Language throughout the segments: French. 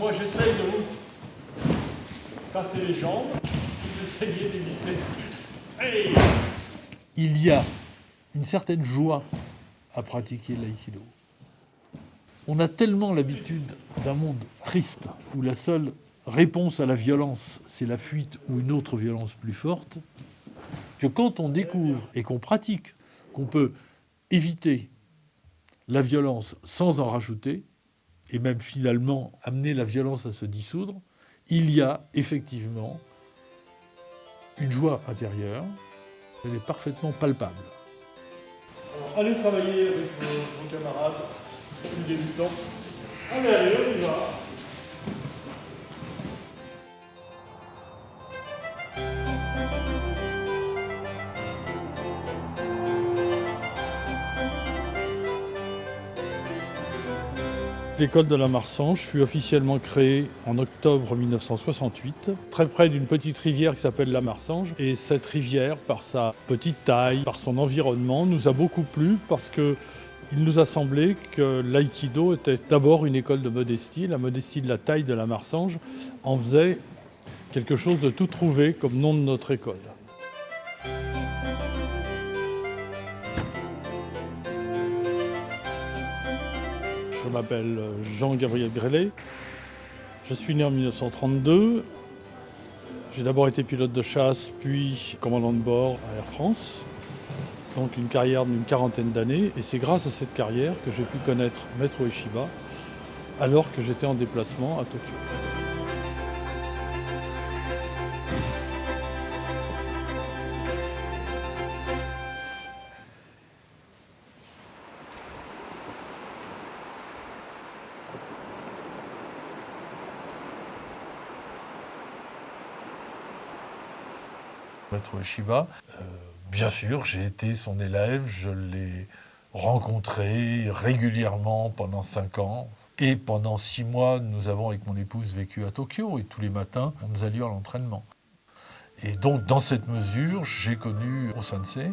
moi j'essaye de vous casser les jambes, vous essayez d'éviter. Hey! Il y a une certaine joie à pratiquer l'aïkido. On a tellement l'habitude d'un monde triste, où la seule réponse à la violence, c'est la fuite ou une autre violence plus forte, que quand on découvre et qu'on pratique, qu'on peut éviter la violence sans en rajouter, et même finalement amener la violence à se dissoudre, il y a effectivement une joie intérieure, elle est parfaitement palpable. Alors, allez travailler avec vos camarades, les débutants. Allez, on y va. L'école de la Marsange fut officiellement créée en octobre 1968, très près d'une petite rivière qui s'appelle la Marsange. Et cette rivière, par sa petite taille, par son environnement, nous a beaucoup plu parce qu'il nous a semblé que l'aïkido était d'abord une école de modestie. La modestie de la taille de la Marsange en faisait quelque chose de tout trouvé comme nom de notre école. Je m'appelle Jean-Gabriel Grellet. Je suis né en 1932. J'ai d'abord été pilote de chasse, puis commandant de bord à Air France. Donc une carrière d'une quarantaine d'années. Et c'est grâce à cette carrière que j'ai pu connaître Maître Ueshiba alors que j'étais en déplacement à Tokyo. Maître Ueshiba, bien sûr, j'ai été son élève, je l'ai rencontré régulièrement pendant 5 ans. Et pendant 6 mois, nous avons, avec mon épouse, vécu à Tokyo. Et tous les matins, on nous allait à l'entraînement. Et donc, dans cette mesure, j'ai connu O-sensei.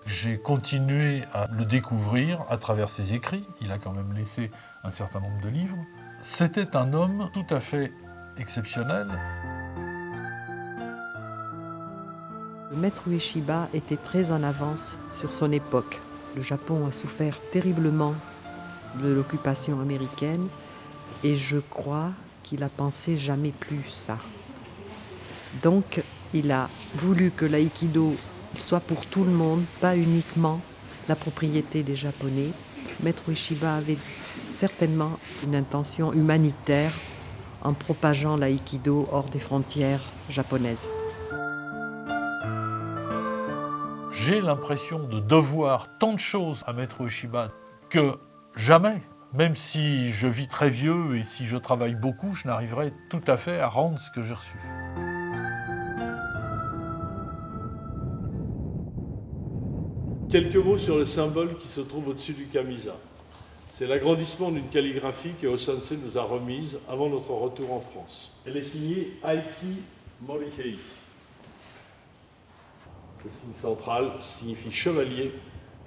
J'ai continué à le découvrir à travers ses écrits. Il a quand même laissé un certain nombre de livres. C'était un homme tout à fait exceptionnel. Le Maître Ueshiba était très en avance sur son époque. Le Japon a souffert terriblement de l'occupation américaine et je crois qu'il a pensé jamais plus ça. Donc il a voulu que l'aïkido soit pour tout le monde, pas uniquement la propriété des Japonais. Maître Ueshiba avait certainement une intention humanitaire en propageant l'aïkido hors des frontières japonaises. J'ai l'impression de devoir tant de choses à Maître Ueshiba que jamais, même si je vis très vieux et si je travaille beaucoup, je n'arriverai tout à fait à rendre ce que j'ai reçu. Quelques mots sur le symbole qui se trouve au-dessus du kamisa. C'est l'agrandissement d'une calligraphie que O-sensei nous a remise avant notre retour en France. Elle est signée Aiki Morihei. Le signe central signifie chevalier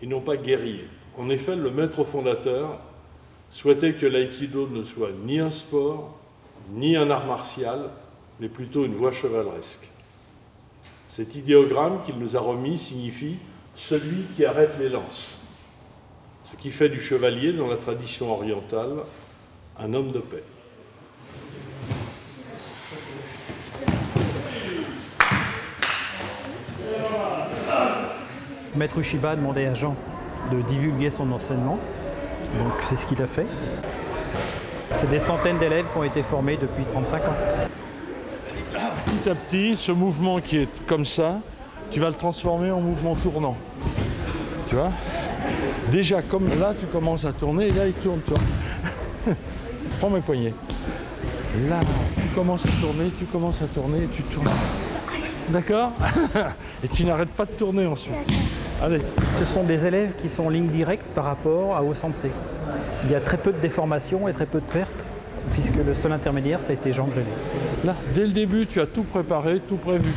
et non pas guerrier. En effet, le maître fondateur souhaitait que l'aïkido ne soit ni un sport, ni un art martial, mais plutôt une voie chevaleresque. Cet idéogramme qu'il nous a remis signifie « celui qui arrête les lances », ce qui fait du chevalier, dans la tradition orientale, un homme de paix. Maître Ueshiba a demandé à Jean de divulguer son enseignement, donc c'est ce qu'il a fait. C'est des centaines d'élèves qui ont été formés depuis 35 ans. Petit à petit, ce mouvement qui est comme ça, tu vas le transformer en mouvement tournant. Tu vois ? Déjà, comme là, tu commences à tourner, et là, il tourne, toi. Prends mes poignets. Là, tu commences à tourner, et tu tournes. D'accord ? Et tu n'arrêtes pas de tourner ensuite. Allez. Ce sont des élèves qui sont en ligne directe par rapport à O-sensei. Il y a très peu de déformations et très peu de pertes, puisque le seul intermédiaire, ça a été Jean Grellet. Là, dès le début, tu as tout préparé, tout prévu.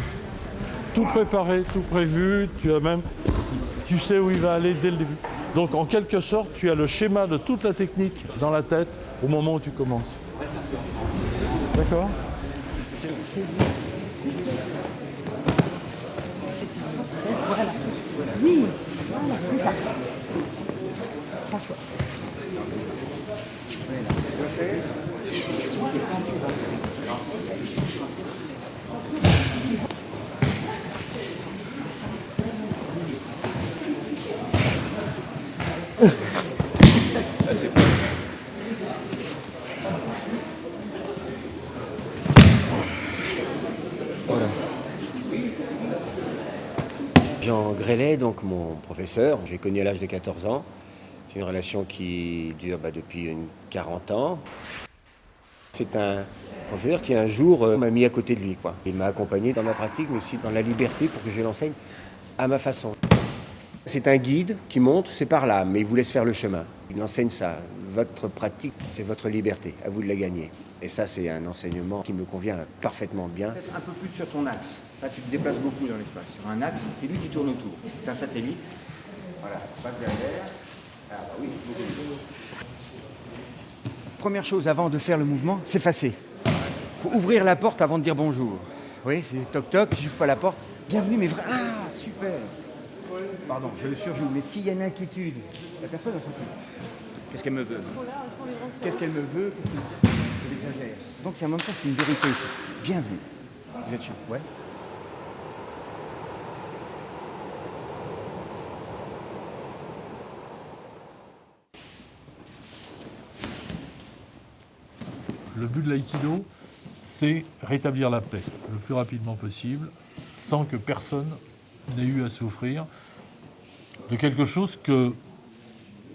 Tout préparé, tout prévu, tu sais où il va aller dès le début. Donc, en quelque sorte, tu as le schéma de toute la technique dans la tête au moment où tu commences. D'accord. Voilà. Oui, voilà, c'est ça. François. Jean Grelet, donc mon professeur, j'ai connu à l'âge de 14 ans. C'est une relation qui dure depuis 40 ans. C'est un professeur qui un jour m'a mis à côté de lui, quoi. Il m'a accompagné dans ma pratique, mais aussi dans la liberté pour que je l'enseigne à ma façon. C'est un guide qui montre, c'est par là, mais il vous laisse faire le chemin. Il enseigne ça. Votre pratique, c'est votre liberté, à vous de la gagner. Et ça, c'est un enseignement qui me convient parfaitement bien. Peut-être un peu plus sur ton axe. Là, tu te déplaces beaucoup dans l'espace. Sur un axe, c'est lui qui tourne autour. C'est un satellite. Voilà, passe derrière. Ah bah oui, beaucoup. Première chose avant de faire le mouvement, s'effacer. Il faut ouvrir la porte avant de dire bonjour. Oui, c'est toc toc, si j'ouvre pas la porte. Bienvenue, mais vrai. Ah, super. Pardon, je le surjoue, mais s'il y a une inquiétude, la personne, elle s'occupe. Qu'est-ce qu'elle me veut? Qu'est-ce qu'elle me veut? Je l'exagère. Donc c'est en même temps, c'est une vérité ici. Bienvenue. Vous êtes chaud? Ouais. Le but de l'aïkido, c'est rétablir la paix le plus rapidement possible, sans que personne n'ait eu à souffrir de quelque chose que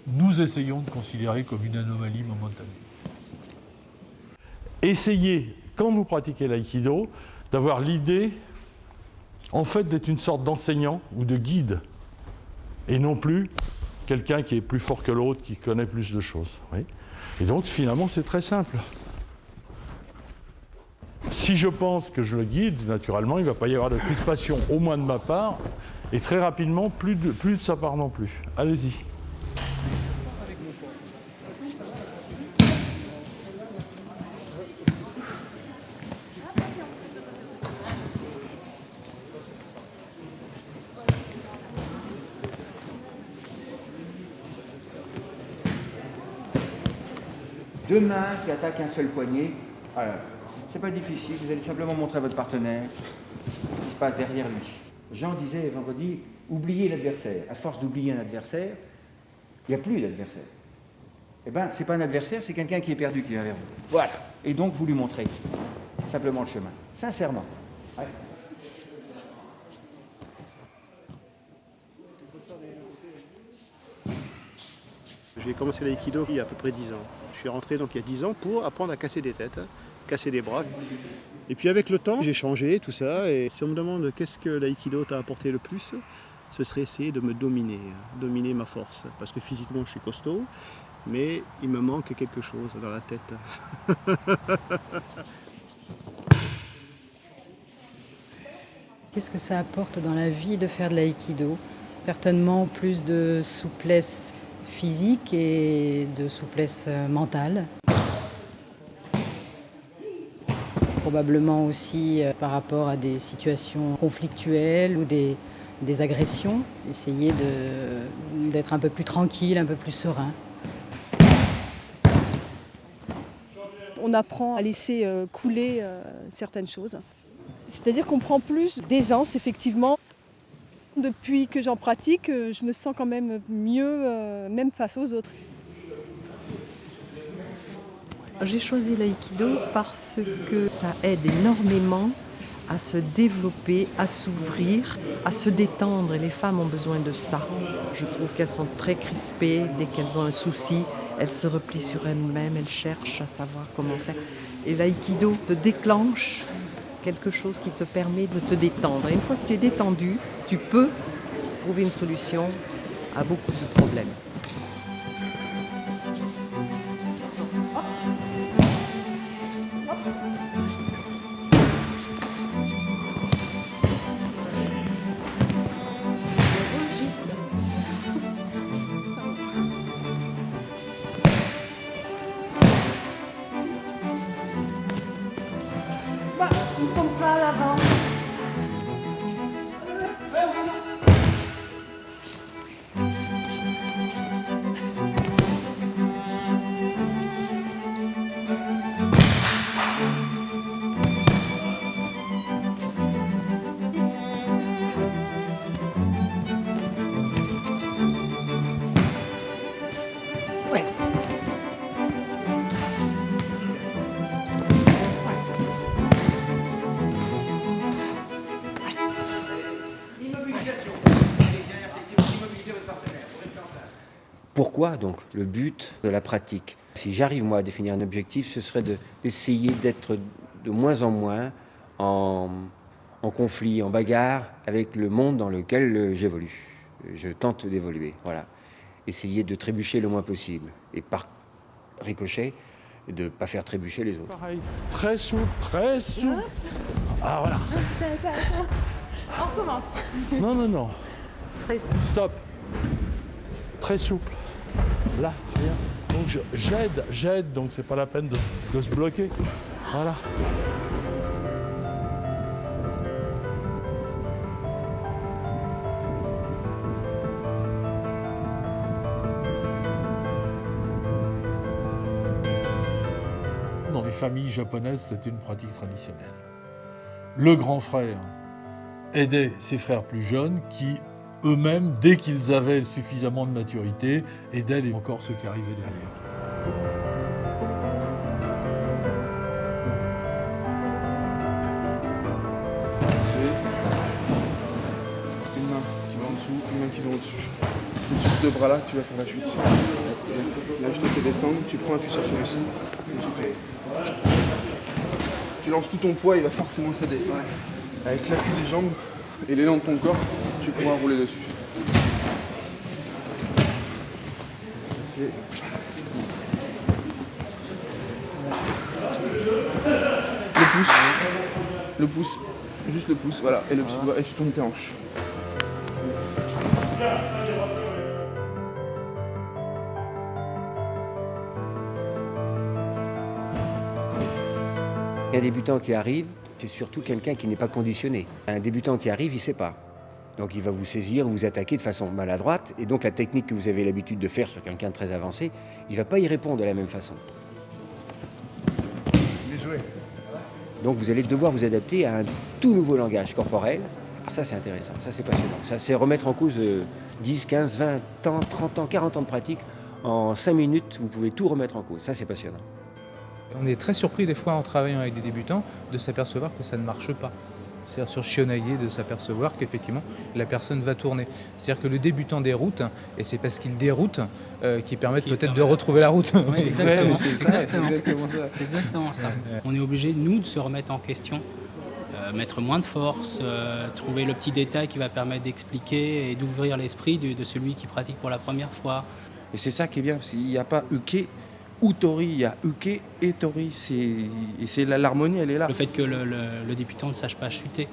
nous essayons de considérer comme une anomalie momentanée. Essayez, quand vous pratiquez l'aïkido, d'avoir l'idée, en fait, d'être une sorte d'enseignant ou de guide, et non plus quelqu'un qui est plus fort que l'autre, qui connaît plus de choses. Oui. Et donc, finalement, c'est très simple. Si je pense que je le guide, naturellement, il ne va pas y avoir de crispation, au moins de ma part, et très rapidement, plus de sa part non plus. Allez-y. Deux mains qui attaquent un seul poignet. Voilà. C'est pas difficile, vous allez simplement montrer à votre partenaire ce qui se passe derrière lui. Jean disait vendredi, oubliez l'adversaire. À force d'oublier un adversaire, il n'y a plus d'adversaire. Eh bien, c'est pas un adversaire, c'est quelqu'un qui est perdu qui vient vers vous. Voilà. Et donc, vous lui montrez simplement le chemin. Sincèrement. Ouais. J'ai commencé l'aïkido il y a à peu près 10 ans. Je suis rentré donc il y a 10 ans pour apprendre à casser des têtes, casser des bras. Et puis avec le temps, j'ai changé tout ça. Et si on me demande qu'est-ce que l'aïkido t'a apporté le plus, ce serait essayer de me dominer, dominer ma force. Parce que physiquement je suis costaud, mais il me manque quelque chose dans la tête. Qu'est-ce que ça apporte dans la vie de faire de l'aïkido? Certainement plus de souplesse physique et de souplesse mentale. Probablement aussi par rapport à des situations conflictuelles ou des agressions, essayer d'être un peu plus tranquille, un peu plus serein. On apprend à laisser couler certaines choses. C'est-à-dire qu'on prend plus d'aisance, effectivement. Depuis que j'en pratique, je me sens quand même mieux, même face aux autres. J'ai choisi l'aïkido parce que ça aide énormément à se développer, à s'ouvrir, à se détendre. Et les femmes ont besoin de ça. Je trouve qu'elles sont très crispées. Dès qu'elles ont un souci, elles se replient sur elles-mêmes, elles cherchent à savoir comment faire. Et l'aïkido te déclenche quelque chose qui te permet de te détendre. Et une fois que tu es détendu, tu peux trouver une solution à beaucoup de problèmes. Pourquoi donc le but de la pratique? Si j'arrive moi à définir un objectif, ce serait d'essayer d'être de moins en moins en conflit, en bagarre avec le monde dans lequel j'évolue. Je tente d'évoluer, voilà. Essayer de trébucher le moins possible. Et par ricochet, de ne pas faire trébucher les autres. Pareil, très souple, très souple. Ah voilà. On recommence. Non, non, non. Très souple. Stop. Très souple. Là, rien. Donc j'aide, donc c'est pas la peine de se bloquer. Voilà. Dans les familles japonaises, c'était une pratique traditionnelle. Le grand frère aidait ses frères plus jeunes qui, eux-mêmes, dès qu'ils avaient suffisamment de maturité, aidaient encore ceux qui arrivaient derrière. Une main qui va en dessous, une main qui va au-dessus. C'est sur ce deux bras-là que tu vas faire la chute. Là, je te fais descendre, tu prends appui sur celui-ci. Tu lances tout ton poids, il va forcément céder. Ouais. Avec l'appui des jambes et l'élan de ton corps, tu pourras rouler dessus. Le pouce, juste le pouce, voilà, et le petit doigt, et tu tournes tes hanches. Un débutant qui arrive, c'est surtout quelqu'un qui n'est pas conditionné. Un débutant qui arrive, il ne sait pas. Donc il va vous saisir, vous attaquer de façon maladroite, et donc la technique que vous avez l'habitude de faire sur quelqu'un de très avancé, il ne va pas y répondre de la même façon. Bien joué. Donc vous allez devoir vous adapter à un tout nouveau langage corporel. Alors ça c'est intéressant, ça c'est passionnant. Ça c'est remettre en cause 10, 15, 20 ans, 30 ans, 40 ans de pratique. En 5 minutes, vous pouvez tout remettre en cause. Ça c'est passionnant. On est très surpris des fois en travaillant avec des débutants de s'apercevoir que ça ne marche pas. C'est-à-dire sur Shionaie de s'apercevoir qu'effectivement la personne va tourner. C'est-à-dire que le débutant déroute, et c'est parce qu'il déroute qu'il permet peut-être de retrouver la route. Oui, exactement. C'est exactement ça. On est obligé, nous, de se remettre en question, mettre moins de force, trouver le petit détail qui va permettre d'expliquer et d'ouvrir l'esprit de celui qui pratique pour la première fois. Et c'est ça qui est bien, parce qu'il n'y a pas uke ou tori, il y a uke et tori. Et l'harmonie, elle est là. Le fait que le débutant ne sache pas chuter,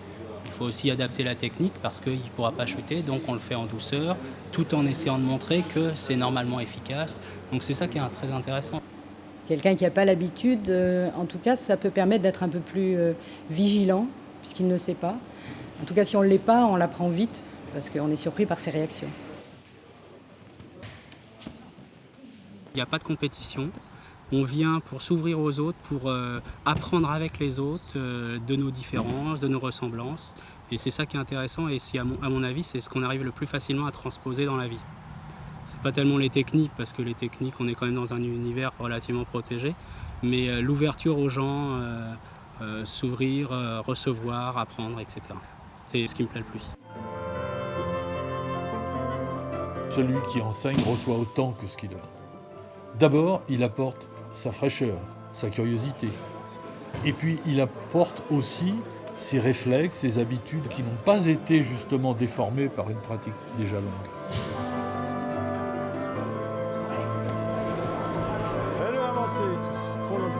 il faut aussi adapter la technique parce qu'il ne pourra pas chuter, donc on le fait en douceur, tout en essayant de montrer que c'est normalement efficace. Donc c'est ça qui est très intéressant. Quelqu'un qui n'a pas l'habitude, en tout cas, ça peut permettre d'être un peu plus vigilant, puisqu'il ne sait pas. En tout cas, si on ne l'est pas, on l'apprend vite, parce qu'on est surpris par ses réactions. Il n'y a pas de compétition. On vient pour s'ouvrir aux autres, pour apprendre avec les autres de nos différences, de nos ressemblances. Et c'est ça qui est intéressant et à mon avis, c'est ce qu'on arrive le plus facilement à transposer dans la vie. C'est pas tellement les techniques, parce que les techniques, on est quand même dans un univers relativement protégé, mais l'ouverture aux gens, s'ouvrir, recevoir, apprendre, etc. C'est ce qui me plaît le plus. Celui qui enseigne reçoit autant que ce qu'il donne. D'abord, il apporte sa fraîcheur, sa curiosité. Et puis, il apporte aussi ses réflexes, ses habitudes qui n'ont pas été justement déformées par une pratique déjà longue. Fais-le avancer, c'est trop logique.